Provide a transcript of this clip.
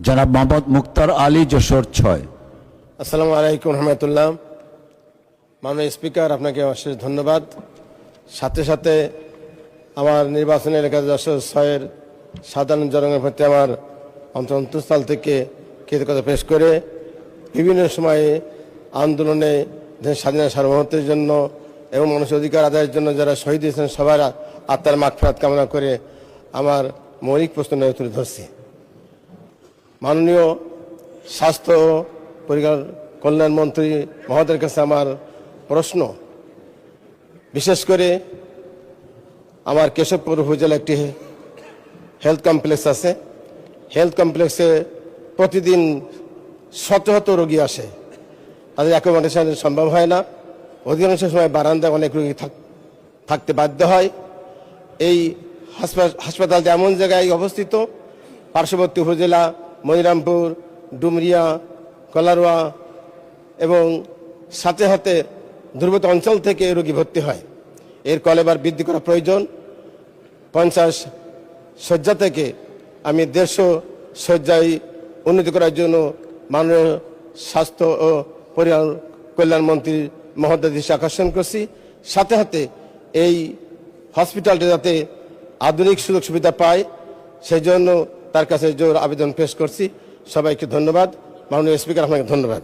জনাব মোহাম্মদ মুক্তার আলী, যশোর 6। আসসালামু আলাইকুম রহমতুল্লাহ। মাননীয় স্পিকার, আপনাকে অশেষ ধন্যবাদ। সাথে সাথে আমার নির্বাচনী এলাকা যশোর 6-এর সাধারণ জনগণের প্রতি আমার অন্তঃস্থল থেকে কৃতজ্ঞতা পেশ করে বিভিন্ন সময়ে আন্দোলনে স্বাধীনতা সার্বভৌমত্বের জন্য এবং মানুষের অধিকার আদায়ের জন্য যারা শহীদ হয়েছেন সবার আত্মার মাগফিরাত কামনা করে আমার মৌলিক প্রশ্ন তুলে ধরছি। মাননীয় স্বাস্থ্য ও পরিবার কল্যাণ মন্ত্রী মহোদয়ের কাছে আমার প্রশ্ন, বিশেষ করে আমার কেশবপুর উপজেলা একটি হেলথ কমপ্লেক্স আছে। হেলথ কমপ্লেক্সে প্রতিদিন শত শত রোগী আসে, তাদের অ্যাকোমোডেশন সম্ভব হয় না। অধিকাংশ সময় বারান্দায় অনেক রোগী থাকতে বাধ্য হয়। এই হাসপাতালটি এমন জায়গায় অবস্থিত, পার্শ্ববর্তী উপজেলা মনিরামপুর, ডুমরিয়া, কলারোয়া এবং সাথে সাথে দুর্গত অঞ্চল থেকে রোগী ভর্তি হয়। এর কলেবার বৃদ্ধি করা প্রয়োজন। 50 শয্যা থেকে আমি 150 শয্যায় উন্নতি করার জন্য মাননীয় স্বাস্থ্য ও পরিবার কল্যাণ মন্ত্রী মহোদয়ের দৃষ্টি আকর্ষণ করছি। সাথে সাথে এই হসপিটালটি যাতে আধুনিক সুযোগ সুবিধা পায় সেই জন্য তার কাছে জোর আবেদন পেশ করছি। সবাইকে ধন্যবাদ। মাননীয় স্পিকার, আপনাকে ধন্যবাদ।